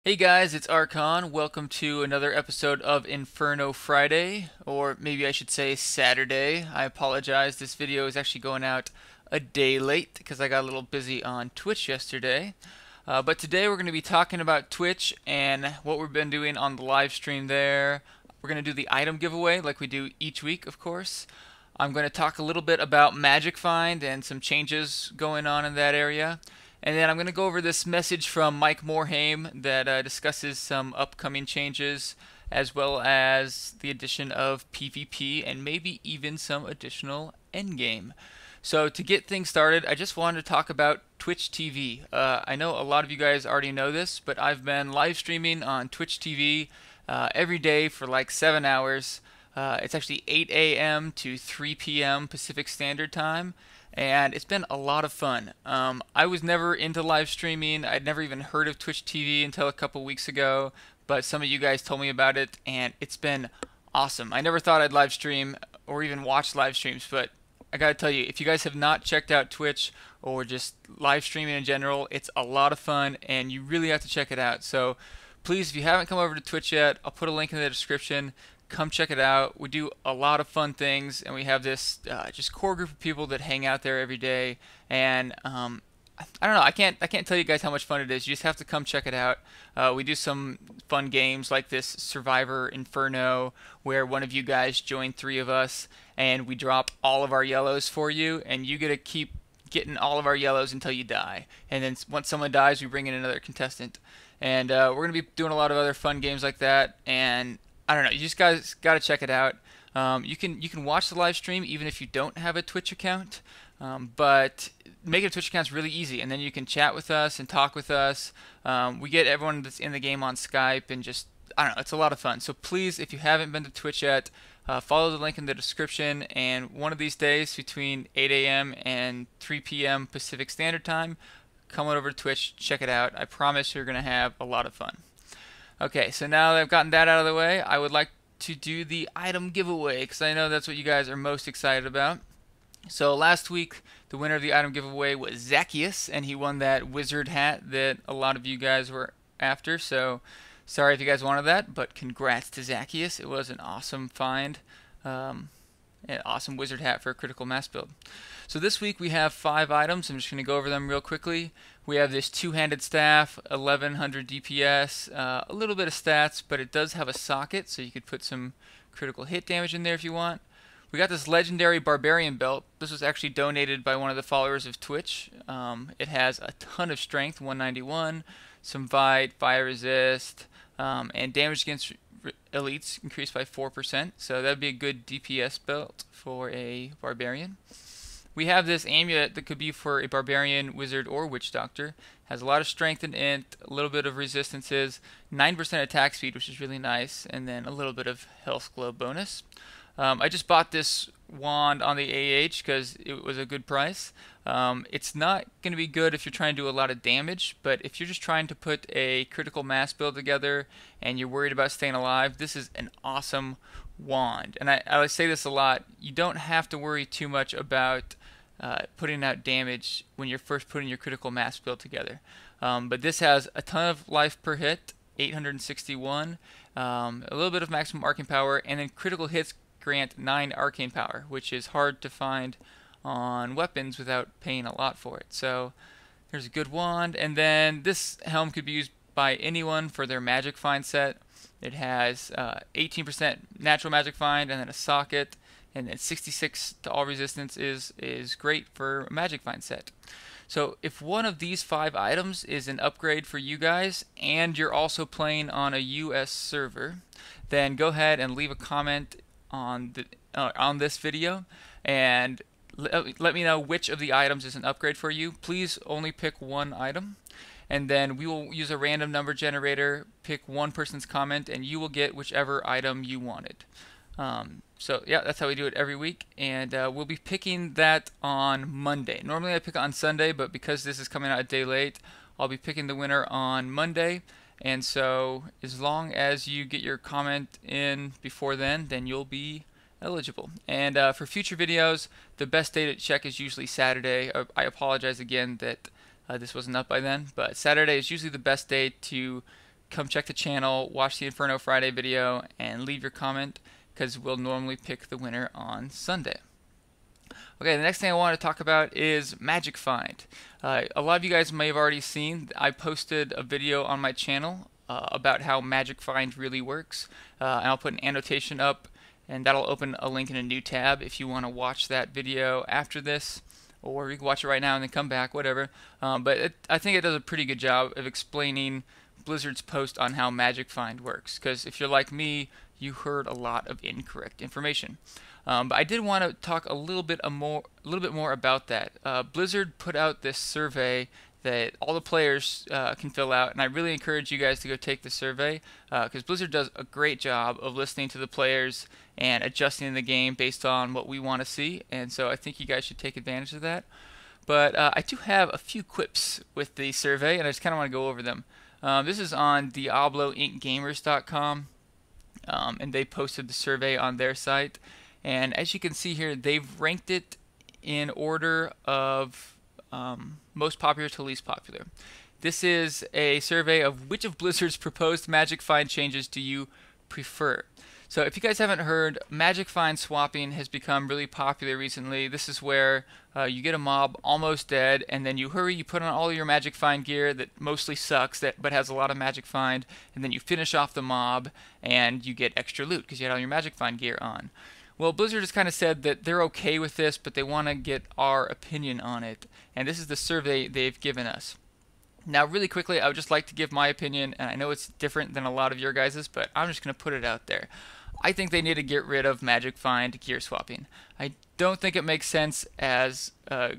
Hey guys, it's Archon. Welcome to another episode of Inferno Friday, or maybe I should say Saturday. I apologize, this video is actually going out a day late because I got a little busy on Twitch yesterday. But today we're going to be talking about Twitch and what we've been doing on the live stream there. We're going to do the item giveaway like we do each week, of course. I'm going to talk a little bit about Magic Find and some changes going on in that area. And then I'm going to go over this message from Mike Morhaime that discusses some upcoming changes as well as the addition of PvP and maybe even some additional endgame. So to get things started, I just wanted to talk about Twitch TV. I know a lot of you guys already know this, but I've been live streaming on Twitch TV every day for like 7 hours. It's actually 8 a.m. to 3 p.m. Pacific Standard Time. And it's been a lot of fun. I was never into live streaming. I'd never even heard of Twitch TV until a couple weeks ago, but some of you guys told me about it, and it's been awesome. I never thought I'd live stream or even watch live streams, but I gotta tell you, if you guys have not checked out Twitch or just live streaming in general, it's a lot of fun, and you really have to check it out. So please, if you haven't come over to Twitch yet, I'll put a link in the description. Come check it out. We do a lot of fun things, and we have this just core group of people that hang out there every day. And I don't know. I can't tell you guys how much fun it is. You just have to come check it out. We do some fun games like this Survivor Inferno, where one of you guys join 3 of us, and we drop all of our yellows for you, and you get to keep getting all of our yellows until you die. And then once someone dies, we bring in another contestant. And we're gonna be doing a lot of other fun games like that. And I don't know. You just guys got to check it out. You can watch the live stream even if you don't have a Twitch account. But making a Twitch account is really easy, and then you can chat with us and talk with us. We get everyone that's in the game on Skype, and just I don't know. It's a lot of fun. So please, if you haven't been to Twitch yet, follow the link in the description. And one of these days between 8 a.m. and 3 p.m. Pacific Standard Time, come on over to Twitch, check it out. I promise you're gonna have a lot of fun. Okay, so now that I've gotten that out of the way, I would like to do the item giveaway because I know that's what you guys are most excited about. So last week, the winner of the item giveaway was Zacchaeus, and he won that wizard hat that a lot of you guys were after. So sorry if you guys wanted that, but congrats to Zacchaeus. It was an awesome find. An awesome wizard hat for a critical mass build. So this week we have 5 items. I'm just going to go over them real quickly. We have this two-handed staff, 1100 DPS, a little bit of stats, but it does have a socket, so you could put some critical hit damage in there if you want. We got this legendary barbarian belt. This was actually donated by one of the followers of Twitch. It has a ton of strength, 191, some Vide, fire resist, and damage against elites increased by 4%, so that'd be a good DPS belt for a barbarian. We have this amulet that could be for a barbarian, wizard, or witch doctor. Has a lot of strength and int, a little bit of resistances, 9% attack speed, which is really nice, and then a little bit of health glow bonus. I just bought this wand on the AH because it was a good price. It's not going to be good if you're trying to do a lot of damage, but if you're just trying to put a critical mass build together and you're worried about staying alive, this is an awesome wand. And I say this a lot, you don't have to worry too much about putting out damage when you're first putting your critical mass build together. But this has a ton of life per hit, 861, a little bit of maximum arcane power, and then critical hits grant 9 arcane power, which is hard to find on weapons without paying a lot for it. So there's a good wand, and then this helm could be used by anyone for their magic find set. It has 18% natural magic find and then a socket, and then 66 to all resistance is great for a magic find set. So if one of these 5 items is an upgrade for you guys and you're also playing on a US server, then go ahead and leave a comment on this video and let me know which of the items is an upgrade for you. Please only pick one item, and then we will use a random number generator, pick one person's comment, and you will get whichever item you wanted. So yeah, that's how we do it every week, and we'll be picking that on Monday. Normally I pick on Sunday, but because this is coming out a day late, I'll be picking the winner on Monday. And so as long as you get your comment in before then you'll be eligible. And for future videos, the best day to check is usually Saturday. I apologize again that this wasn't up by then, but Saturday is usually the best day to come check the channel, watch the Inferno Friday video, and leave your comment, because we'll normally pick the winner on Sunday. Okay, the next thing I want to talk about is Magic Find. A lot of you guys may have already seen, I posted a video on my channel about how Magic Find really works, and I'll put an annotation up, and that'll open a link in a new tab if you want to watch that video after this, or you can watch it right now and then come back, whatever. But I think it does a pretty good job of explaining Blizzard's post on how Magic Find works, because if you're like me, you heard a lot of incorrect information. But I did want to talk a little bit more about that. Blizzard put out this survey that all the players can fill out, and I really encourage you guys to go take the survey, because Blizzard does a great job of listening to the players and adjusting the game based on what we want to see, and so I think you guys should take advantage of that. But I do have a few quips with the survey, and I just kind of want to go over them. This is on DiabloIncGamers.com, and they posted the survey on their site. And as you can see here, they've ranked it in order of most popular to least popular. This is a survey of which of Blizzard's proposed Magic Find changes do you prefer. So if you guys haven't heard, Magic Find swapping has become really popular recently. This is where you get a mob almost dead, and then you hurry, you put on all your Magic Find gear that mostly sucks, but has a lot of Magic Find, and then you finish off the mob, and you get extra loot because you had all your Magic Find gear on. Well, Blizzard has kind of said that they're okay with this, but they want to get our opinion on it. And this is the survey they've given us. Now, really quickly, I would just like to give my opinion, and I know it's different than a lot of your guys's, but I'm just going to put it out there. I think they need to get rid of Magic Find gear swapping. I don't think it makes sense as a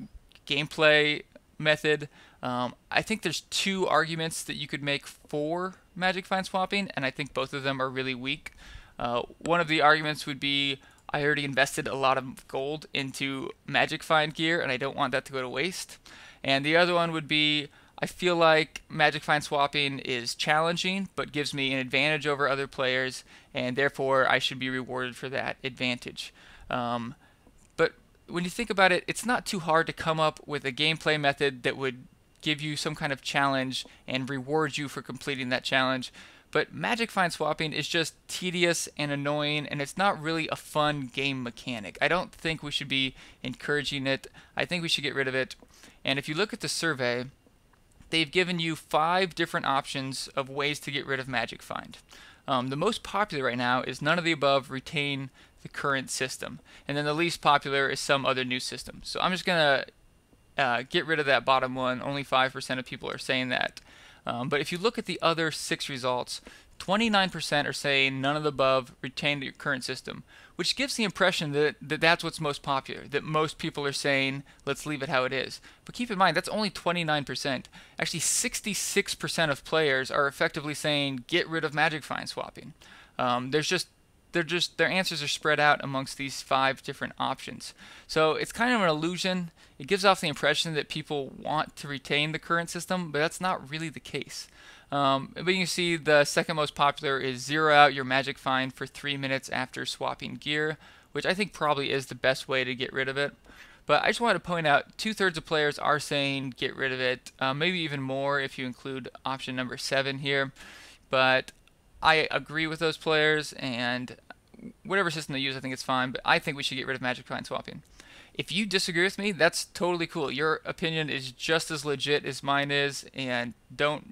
gameplay method. I think there's two arguments that you could make for Magic Find swapping, and I think both of them are really weak. One of the arguments would be, I already invested a lot of gold into Magic Find gear, and I don't want that to go to waste. And the other one would be, I feel like Magic Find swapping is challenging, but gives me an advantage over other players, and therefore I should be rewarded for that advantage. But when you think about it, it's not too hard to come up with a gameplay method that would give you some kind of challenge and reward you for completing that challenge. But Magic Find swapping is just tedious and annoying, and it's not really a fun game mechanic. I don't think we should be encouraging it. I think we should get rid of it. And if you look at the survey, they've given you 5 different options of ways to get rid of Magic Find. The most popular right now is none of the above, retain the current system. And then the least popular is some other new system. So I'm just going to get rid of that bottom one. Only 5% of people are saying that. But if you look at the other 6 results, 29% are saying none of the above, retain the current system, which gives the impression that that's what's most popular, that most people are saying let's leave it how it is. But keep in mind, that's only 29%. Actually, 66% of players are effectively saying get rid of Magic Find swapping. Their answers are spread out amongst these 5 different options. So it's kind of an illusion. It gives off the impression that people want to retain the current system, but that's not really the case. But you can see the second most popular is zero out your Magic Find for 3 minutes after swapping gear, which I think probably is the best way to get rid of it. But I just wanted to point out 2/3 of players are saying get rid of it, maybe even more if you include option number 7 here. But I agree with those players, and whatever system they use, I think it's fine, but I think we should get rid of Magic Find swapping. If you disagree with me, that's totally cool. Your opinion is just as legit as mine is, and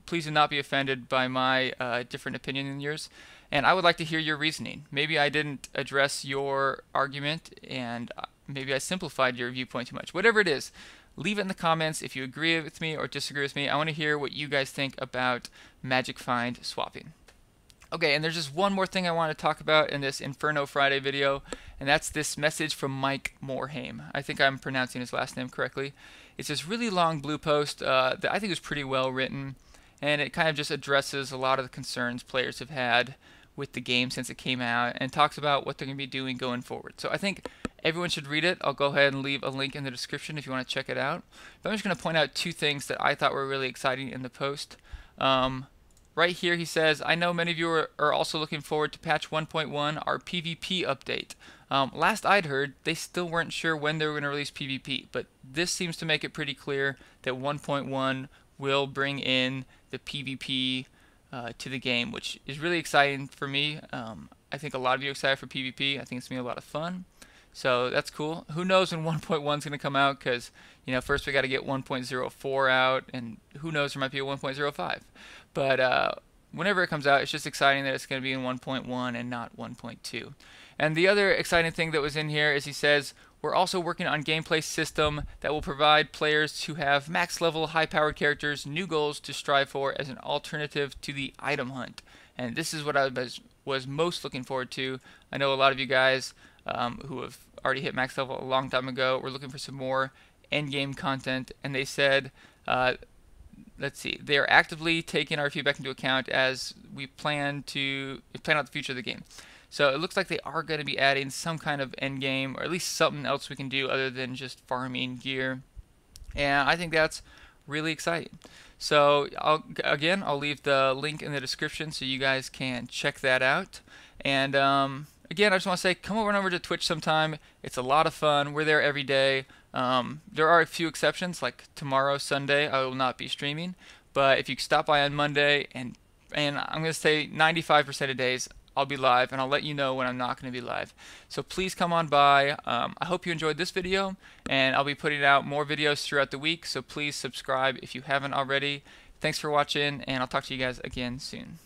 please do not be offended by my different opinion than yours. And I would like to hear your reasoning. Maybe I didn't address your argument, and maybe I simplified your viewpoint too much. Whatever it is, leave it in the comments if you agree with me or disagree with me. I want to hear what you guys think about Magic Find swapping. Okay, and there's just one more thing I want to talk about in this Inferno Friday video, and that's this message from Mike Morhaime. I think I'm pronouncing his last name correctly. It's this really long blue post that I think is pretty well written, and it kind of just addresses a lot of the concerns players have had with the game since it came out, and talks about what they're going to be doing going forward. So I think everyone should read it. I'll go ahead and leave a link in the description if you want to check it out. But I'm just going to point out 2 things that I thought were really exciting in the post. Right here he says, I know many of you are also looking forward to patch 1.1, our PvP update. Last I'd heard, they still weren't sure when they were going to release PvP, but this seems to make it pretty clear that 1.1 will bring in the PvP to the game, which is really exciting for me. I think a lot of you are excited for PvP. I think it's going to be a lot of fun. So that's cool. Who knows when 1.1 is going to come out, because first we got to get 1.04 out, and who knows, there might be a 1.05. But whenever it comes out, it's just exciting that it's going to be in 1.1 and not 1.2. And the other exciting thing that was in here is he says, we're also working on gameplay system that will provide players who have max level high powered characters new goals to strive for as an alternative to the item hunt. And this is what I was most looking forward to. I know a lot of you guys who have already hit max level a long time ago were looking for some more end game content, and they said let's see, they are actively taking our feedback into account as we plan out the future of the game. So it looks like they are going to be adding some kind of end game, or at least something else we can do other than just farming gear. And I think that's really exciting. So I'll leave the link in the description so you guys can check that out. And again, I just want to say, come over to Twitch sometime. It's a lot of fun. We're there every day. There are a few exceptions, like tomorrow, Sunday, I will not be streaming. But if you stop by on Monday, and I'm going to say 95% of days, I'll be live, and I'll let you know when I'm not going to be live. So please come on by. I hope you enjoyed this video, and I'll be putting out more videos throughout the week, so please subscribe if you haven't already. Thanks for watching, and I'll talk to you guys again soon.